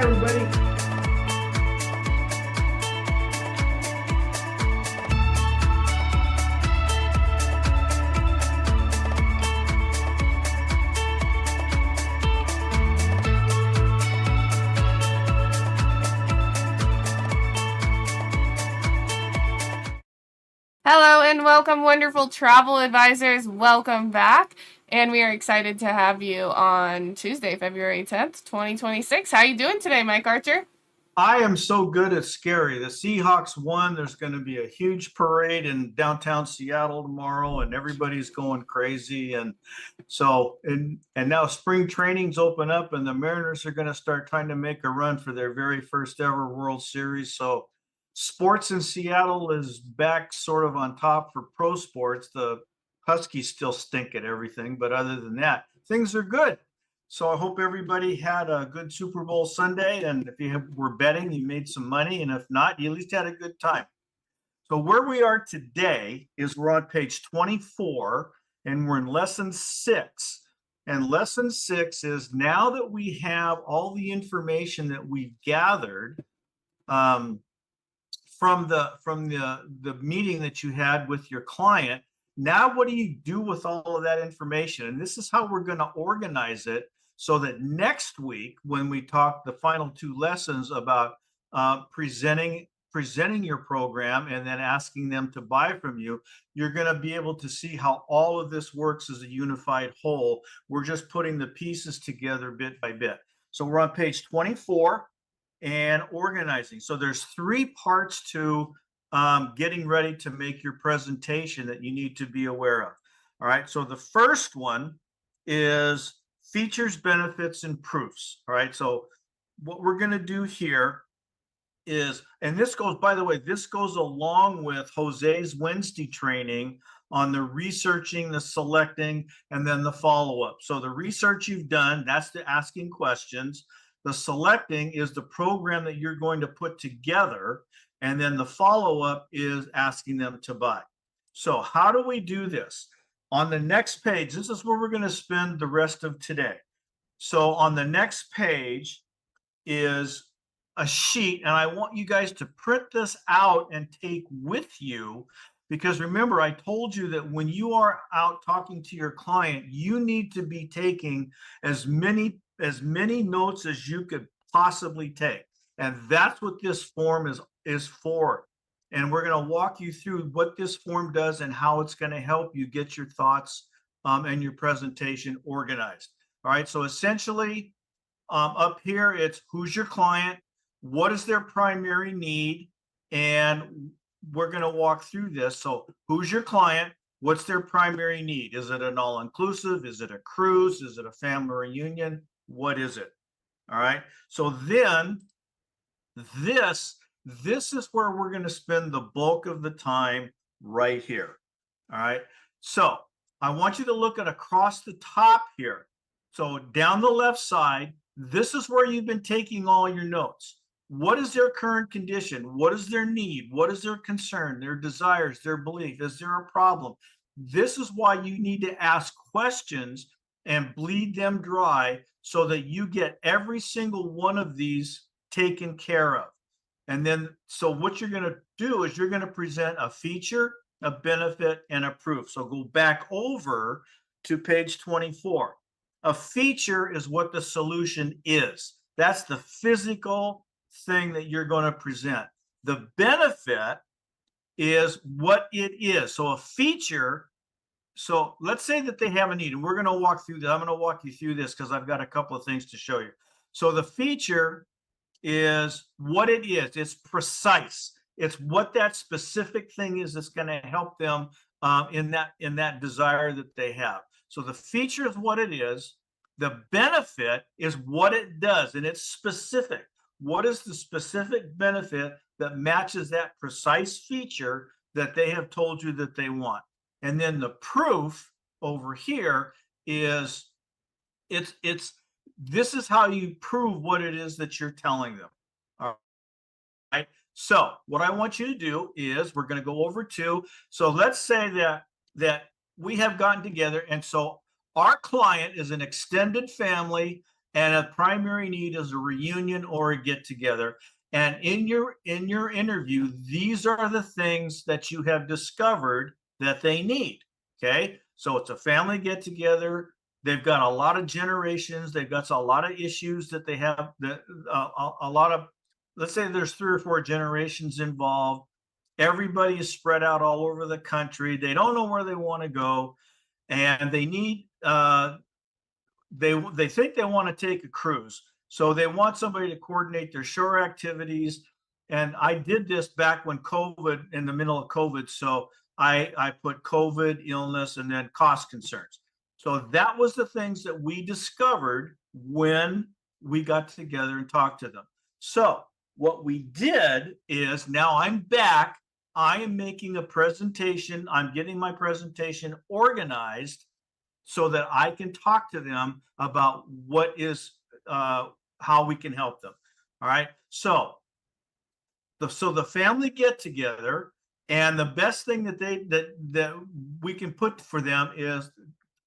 Bye, everybody. Hello and welcome, wonderful travel advisors. Welcome back. And we are excited to have you on Tuesday, February 10th, 2026. How are you doing today, Mike Archer? I am so good at scary. The Seahawks won. There's going to be a huge parade in downtown Seattle tomorrow, and everybody's going crazy. And now spring training's open up, and the Mariners are going to start trying to make a run for their very first ever World Series. So sports in Seattle is back sort of on top for pro sports. The Huskies still stink at everything, but other than that, things are good. So I hope everybody had a good Super Bowl Sunday. And if you were betting, you made some money. And if not, you at least had a good time. So where we are today is we're on page 24 and we're in lesson 6. And lesson 6 is now that we have all the information that we've gathered from the meeting that you had with your client, now what do you do with all of that information? And this is how we're going to organize it so that next week, when we talk the final 2 lessons about presenting your program and then asking them to buy from you, you're going to be able to see how all of this works as a unified whole. We're just putting the pieces together bit by bit. So we're on page 24 and organizing. So there's 3 parts to getting ready to make your presentation that you need to be aware of. All right. So the first one is features, benefits, and proofs. All right. So what we're going to do here is, and this goes, by the way, this goes along with Jose's Wednesday training on the researching, the selecting, and then the follow-up. So the research you've done, that's the asking questions. The selecting is the program that you're going to put together. And then the follow-up is asking them to buy. So how do we do this? On the next page, this is where we're going to spend the rest of today. So on the next page is a sheet, and I want you guys to print this out and take with you, because remember, I told you that when you are out talking to your client, you need to be taking as many notes as you could possibly take. And that's what this form is for. And we're going to walk you through what this form does and how it's going to help you get your thoughts and your presentation organized. All right. So essentially, up here, it's who's your client, what is their primary need, and we're going to walk through this. So who's your client? What's their primary need? Is it an all-inclusive? Is it a cruise? Is it a family reunion? What is it? All right. So then this is where we're going to spend the bulk of the time right here. All right. So I want you to look at across the top here. So down the left side, this is where you've been taking all your notes. What is their current condition? What is their need? What is their concern, their desires, their belief? Is there a problem? This is why you need to ask questions and bleed them dry so that you get every single one of these taken care of. And then, so what you're going to do is you're going to present a feature, a benefit, and a proof. So go back over to page 24. A feature is what the solution is. That's the physical thing that you're going to present. The benefit is what it is. So a feature, so let's say that they have a need, and we're going to walk through that. I'm going to walk you through this because I've got a couple of things to show you. So the feature is what it is. It's precise. It's what that specific thing is that's going to help them in that desire that they have. So the feature is what it is. The benefit is what it does, and it's specific. What is the specific benefit that matches that precise feature that they have told you that they want? And then the proof over here is this is how you prove what it is that you're telling them. All right. So what I want you to do is we're going to go over to, so let's say that we have gotten together, and so our client is an extended family and a primary need is a reunion or a get together. And in your interview, these are the things that you have discovered that they need. Okay, so it's a family get together. They've got a lot of generations. They've got a lot of issues that they have. That a lot of, let's say there's 3 or 4 generations involved. Everybody is spread out all over the country. They don't know where they want to go, and they need they think they want to take a cruise, so they want somebody to coordinate their shore activities. And I did this back when COVID, in the middle of COVID, so I put COVID, illness, and then cost concerns. So that was the things that we discovered when we got together and talked to them. So what we did is, now I'm back. I am making a presentation. I'm getting my presentation organized so that I can talk to them about what is how we can help them. All right. So the family get together, and the best thing that we can put for them is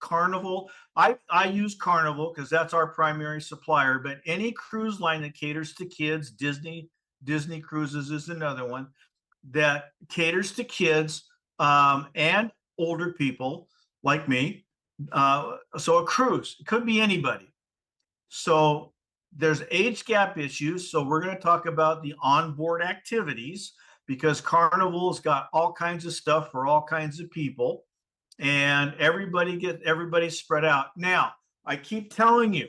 Carnival. I use Carnival because that's our primary supplier, but any cruise line that caters to kids, Disney Cruises is another one that caters to kids and older people like me. So a cruise, it could be anybody. So there's age gap issues. So we're going to talk about the onboard activities, because Carnival's got all kinds of stuff for all kinds of people, and everybody's spread out. Now, I keep telling you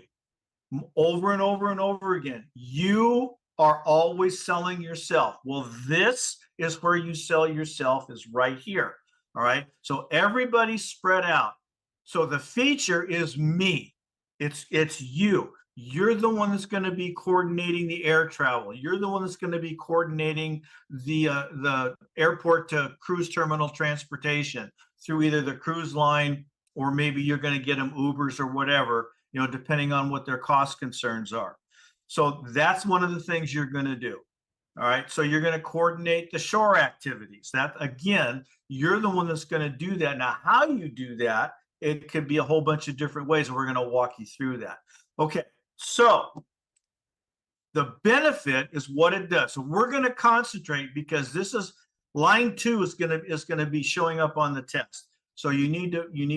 over and over and over again, you are always selling yourself. Well, this is where you sell yourself, is right here. All right. So everybody's spread out. So the feature is me. It's you. You're the one that's going to be coordinating the air travel. You're the one that's going to be coordinating the airport to cruise terminal transportation through either the cruise line, or maybe you're going to get them Ubers or whatever, depending on what their cost concerns are. So that's one of the things you're going to do. All right. So you're going to coordinate the shore activities. That, again, you're the one that's going to do that. Now, how you do that, it could be a whole bunch of different ways, and we're going to walk you through that. Okay. So the benefit is what it does. So we're going to concentrate, because this is line 2 is going to be showing up on the test. So you need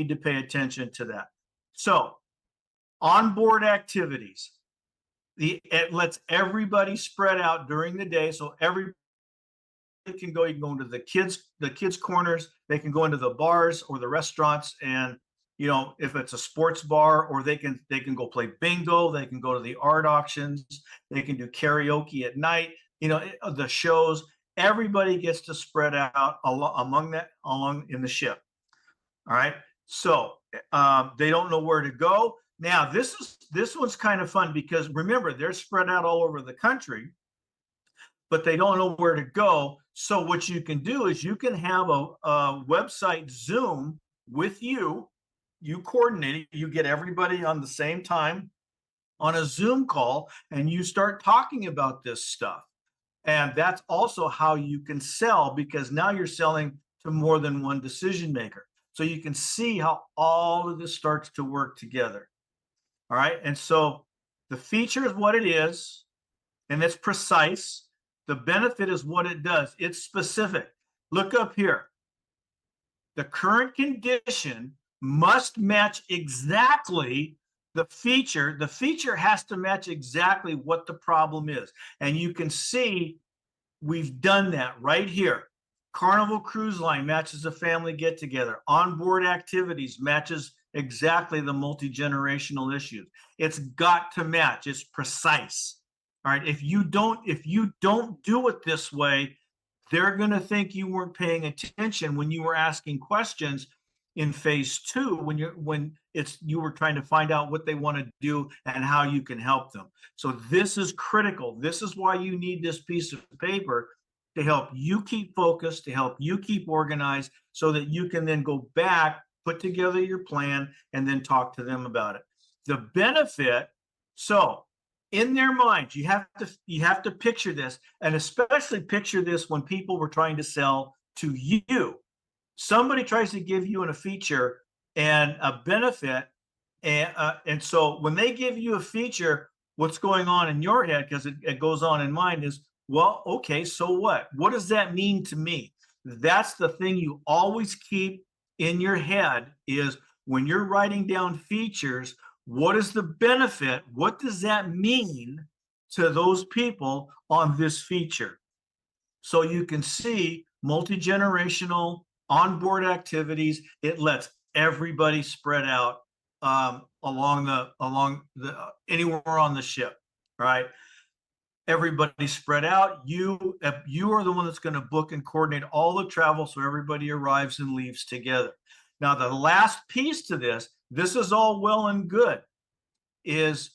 to pay attention to that. So onboard activities. It lets everybody spread out during the day. So everybody can go. You can go into the kids corners. They can go into the bars or the restaurants, and if it's a sports bar, or they can go play bingo. They can go to the art auctions. They can do karaoke at night. The shows. Everybody gets to spread out along in the ship. All right. So they don't know where to go. Now, this one's kind of fun, because remember, they're spread out all over the country, but they don't know where to go. So what you can do is you can have a website Zoom with you. You coordinate it. You get everybody on the same time on a Zoom call, and you start talking about this stuff. And that's also how you can sell, because now you're selling to more than one decision maker. So you can see how all of this starts to work together. All right. And so the feature is what it is, and it's precise. The benefit is what it does. It's specific. Look up here. The current condition must match exactly the feature. The feature has to match exactly what the problem is. And you can see we've done that right here. Carnival Cruise Line matches a family get together. Onboard activities matches exactly the multi-generational issues. It's got to match. It's precise. All right. If you don't do it this way, they're going to think you weren't paying attention when you were asking questions in phase 2, when you were trying to find out what they want to do and how you can help them. So this is critical. This is why you need this piece of paper, to help you keep focused, to help you keep organized, so that you can then go back, put together your plan, and then talk to them about it. The benefit, so in their minds, you have to picture this, and especially picture this when people were trying to sell to you. Somebody tries to give you a feature and a benefit, And so when they give you a feature, what's going on in your head, because it goes on in mine, is, well, okay, so what? What does that mean to me? That's the thing you always keep in your head, is when you're writing down features, what is the benefit? What does that mean to those people on this feature? So you can see multi-generational onboard activities. It lets everybody spread out along the anywhere on the ship, right? Everybody spread out. You are the one that's going to book and coordinate all the travel, so everybody arrives and leaves together. Now, the last piece to this is all well and good, is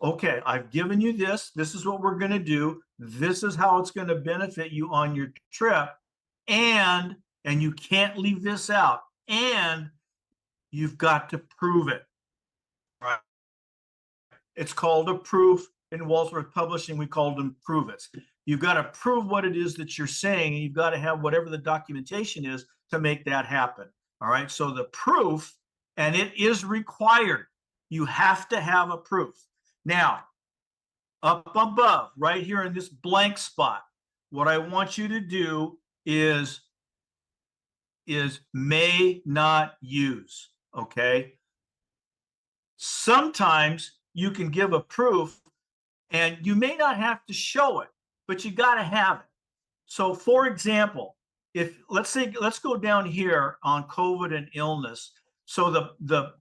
okay, I've given you this. This is what we're going to do. This is how it's going to benefit you on your trip. And you can't leave this out. And you've got to prove it. Right. It's called a proof. In Walsworth Publishing, we called them prove-its. You've got to prove what it is that you're saying, and you've got to have whatever the documentation is to make that happen. All right. So the proof, and it is required. You have to have a proof. Now, up above, right here in this blank spot, what I want you to do is may not use. Okay. Sometimes you can give a proof and you may not have to show it, but you got to have it. So, for example, if let's go down here on COVID and illness. So the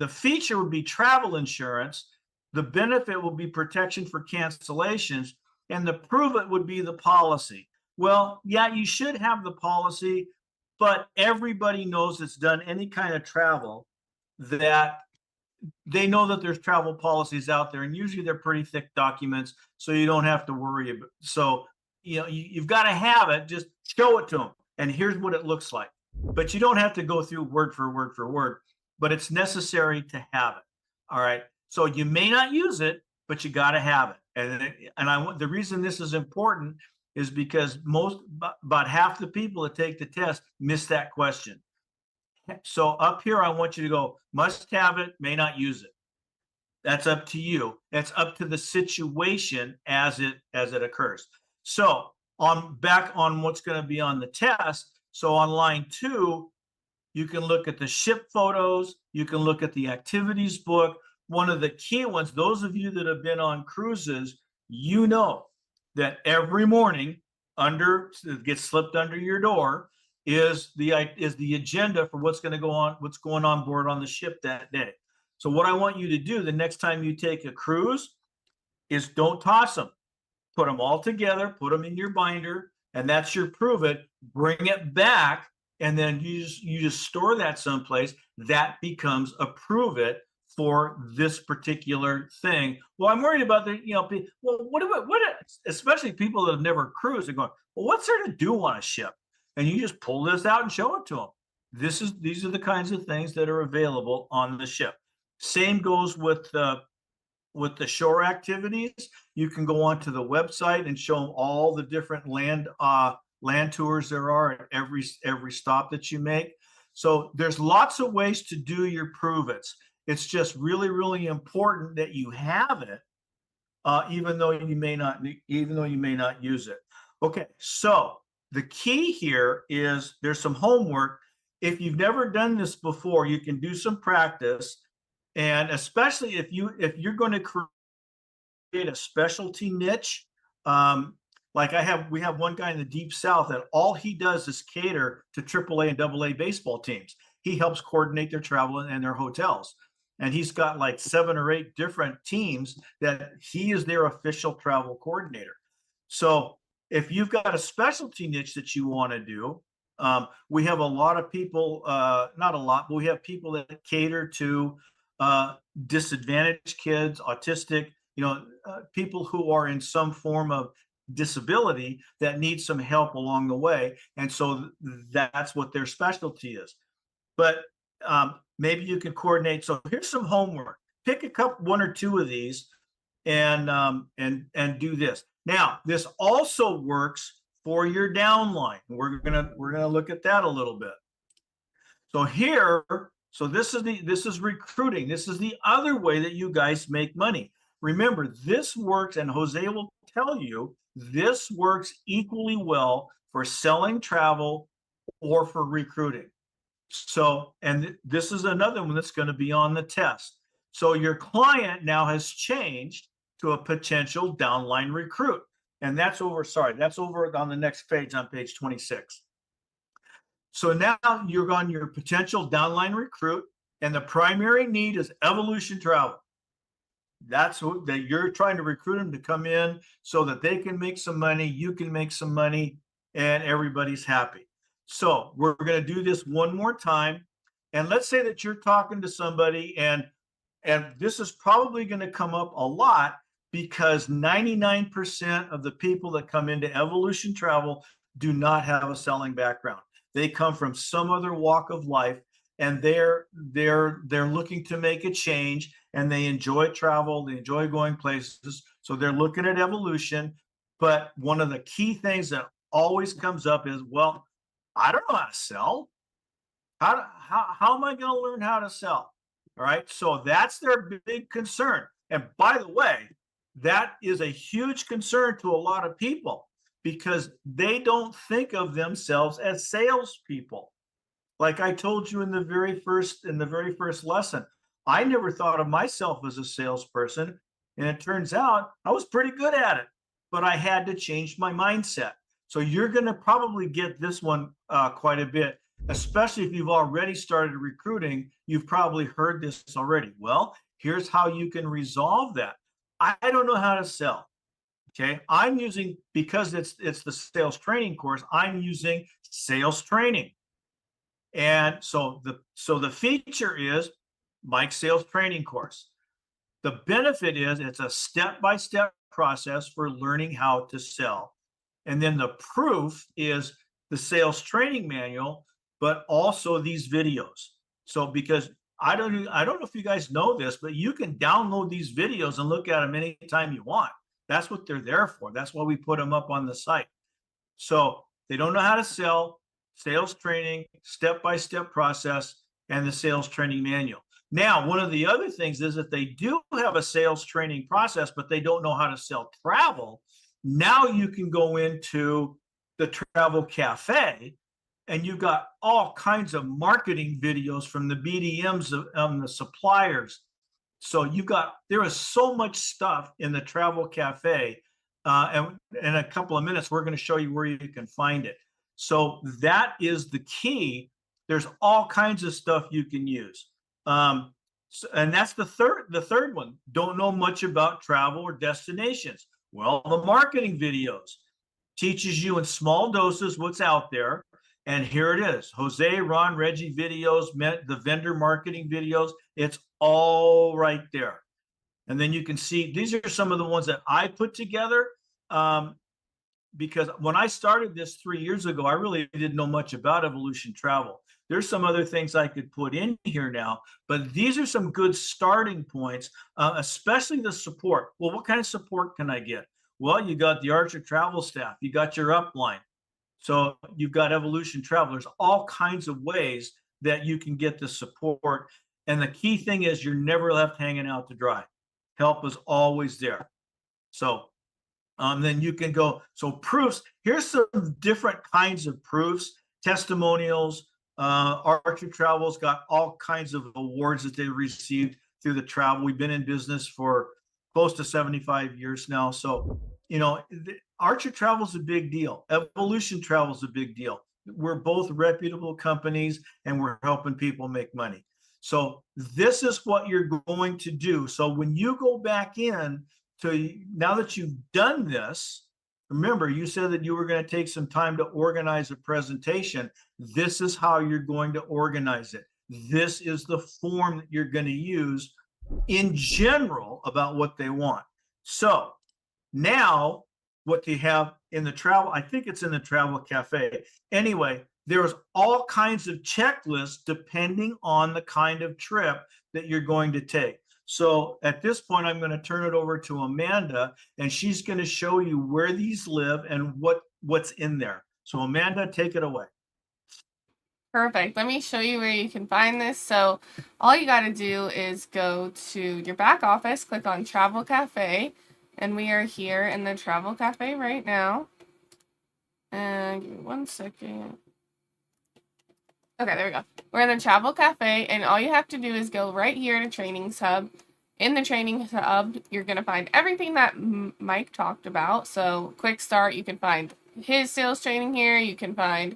feature would be travel insurance. The benefit will be protection for cancellations, and the prove it would be the policy. Well, yeah, you should have the policy, but everybody knows that's done any kind of travel that they know that there's travel policies out there, and usually they're pretty thick documents, so you don't have to worry about. So, you've got to have it. Just show it to them, and here's what it looks like. But you don't have to go through word for word for word, but it's necessary to have it. All right. So you may not use it, but you got to have it. And the reason this is important is because about half the people that take the test miss that question. So up here, I want you to go, must have it, may not use it. That's up to you. That's up to the situation as it occurs. So back on what's going to be on the test. So on line 2, you can look at the ship photos. You can look at the activities book. One of the key ones, those of you that have been on cruises, you know that every morning it gets slipped under your door is the agenda for what's going on board on the ship that day. So what I want you to do the next time you take a cruise is don't toss them. Put them all together, put them in your binder, and that's your prove it. Bring it back, and then you just store that someplace. That becomes a prove it for this particular thing. Well, I'm worried about especially people that have never cruised are going, well, what's there to do on a ship? And you just pull this out and show it to them. These are the kinds of things that are available on the ship. Same goes with the shore activities. You can go onto the website and show them all the different land tours there are at every stop that you make. So there's lots of ways to do your prove-its. It's just really, really important that you have it, even though you may not use it. Okay, so the key here is there's some homework. If you've never done this before, you can do some practice, and especially if you're going to create a specialty niche. Like we have one guy in the Deep South that all he does is cater to AAA and AA baseball teams. He helps coordinate their travel and their hotels. And he's got like 7 or 8 different teams that he is their official travel coordinator. So if you've got a specialty niche that you want to do, we have a lot of people, not a lot, but we have people that cater to disadvantaged kids, autistic, people who are in some form of disability that need some help along the way. And so that's what their specialty is. But maybe you can coordinate. So here's some homework. Pick one or two of these and do this. Now, this also works for your downline. We're gonna look at that a little bit. So here, So this is recruiting. This is the other way that you guys make money. Remember, this works, and Jose will tell you this works equally well for selling travel or for recruiting. So, and this is another one that's going to be on the test. So your client now has changed to a potential downline recruit. And that's over on the next page, on page 26. So now you're on your potential downline recruit, and the primary need is Evolution Travel. That's what that you're trying to recruit them to come in so that they can make some money, you can make some money, and everybody's happy. So we're going to do this one more time. And let's say that you're talking to somebody, and this is probably going to come up a lot because 99% of the people that come into Evolution Travel do not have a selling background. They come from some other walk of life, and they're looking to make a change, and they enjoy travel, they enjoy going places, so they're looking at Evolution. But one of the key things that always comes up is, well, I don't know how to sell. How am I going to learn how to sell? All right, so that's their big concern. And by the way, that is a huge concern to a lot of people because they don't think of themselves as salespeople. Like I told you in the very first lesson, I never thought of myself as a salesperson, and it turns out I was pretty good at it, but I had to change my mindset. So you're going to probably get this one quite a bit, especially if you've already started recruiting. You've probably heard this already. Well, here's how you can resolve that. I don't know how to sell. Okay, I'm using, because it's the sales training course, I'm using sales training. And so the feature is Mike's sales training course. The benefit is it's a step-by-step process for learning how to sell. And then the proof is the sales training manual, but also these videos. So because I don't know if you guys know this, but you can download these videos and look at them anytime you want. That's what they're there for. That's why we put them up on the site. So they don't know how to sell, sales training, step-by-step process, and the sales training manual. Now, one of the other things is that they do have a sales training process, but they don't know how to sell travel. Now you can go into the Travel Cafe, and you've got all kinds of marketing videos from the BDMs the suppliers. So there is so much stuff in the Travel Cafe, and in a couple of minutes, we're going to show you where you can find it. So that is the key. There's all kinds of stuff you can use. And that's the third one. Don't know much about travel or destinations. Well, the marketing videos teaches you in small doses what's out there. And here it is. Jose, Ron, Reggie videos, the vendor marketing videos. It's all right there. And then you can see, these are some of the ones that I put together. Because when I started this 3 years ago, I really didn't know much about Evolution Travel. There's some other things I could put in here now, but these are some good starting points, especially the support. Well, what kind of support can I get? Well, you got the Archer Travel staff, you got your upline. So you've got Evolution Travel. There's all kinds of ways that you can get the support. And the key thing is you're never left hanging out to dry. Help is always there. So then you can go. So proofs, here's some different kinds of proofs, testimonials. Archer Travel's got all kinds of awards that they received through the travel. We've been in business for close to 75 years now. So, Archer Travel's a big deal. Evolution Travel's a big deal. We're both reputable companies, and we're helping people make money. So this is what you're going to do. So when you go back in now that you've done this, remember, you said that you were going to take some time to organize a presentation. This is how you're going to organize it. This is the form that you're going to use in general about what they want. So now what they have in the travel, I think it's in the Travel Cafe. Anyway, there's all kinds of checklists depending on the kind of trip that you're going to take. So at this point, I'm going to turn it over to Amanda, and she's going to show you where these live and what's in there. So Amanda, take it away. Perfect. Let me show you where you can find this. So all you got to do is go to your back office, click on Travel Cafe, and we are here in the Travel Cafe right now. And give me 1 second. Okay, there we go. We're in the Travel Cafe, and all you have to do is go right here to Trainings Hub. In the Trainings Hub, you're going to find everything that Mike talked about. So quick start, you can find his sales training here. You can find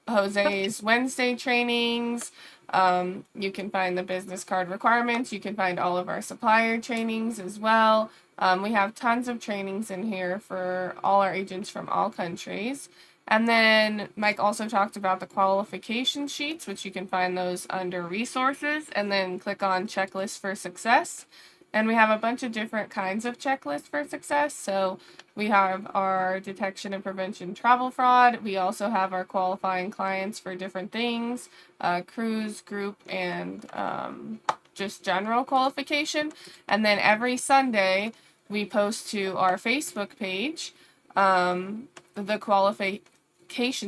Jose's Wednesday trainings. You can find the business card requirements. You can find all of our supplier trainings as well. We have tons of trainings in here for all our agents from all countries. And then Mike also talked about the qualification sheets, which you can find those under resources, and then click on checklist for success. And we have a bunch of different kinds of checklists for success. So we have our detection and prevention travel fraud. We also have our qualifying clients for different things, cruise, group, and just general qualification. And then every Sunday, we post to our Facebook page the qualification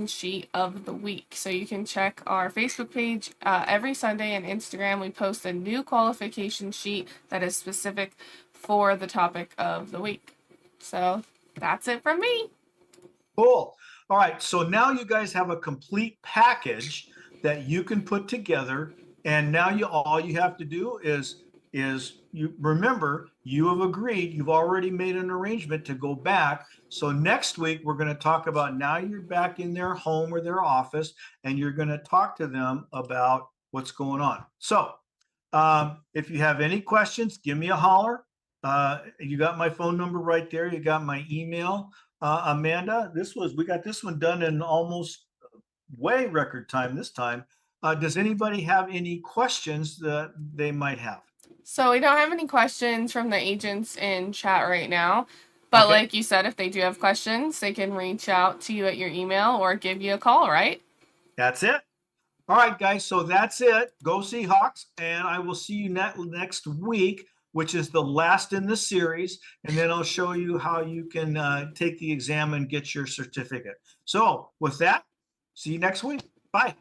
sheet of the week. So you can check our Facebook page every Sunday, and Instagram we post a new qualification sheet that is specific for the topic of the week. So that's it from me. Cool. All right. So now you guys have a complete package that you can put together. And now all you have to do is you remember, you have agreed, you've already made an arrangement to go back. So next week, we're going to talk about, now you're back in their home or their office, and you're going to talk to them about what's going on. So if you have any questions, give me a holler. You got my phone number right there. You got my email. Amanda, we got this one done in almost way record time this time. Does anybody have any questions that they might have? So we don't have any questions from the agents in chat right now. But Okay. like you said, if they do have questions, they can reach out to you at your email or give you a call, right? That's it. All right, guys. So that's it. Go Seahawks. And I will see you next week, which is the last in the series. And then I'll show you how you can take the exam and get your certificate. So with that, see you next week. Bye.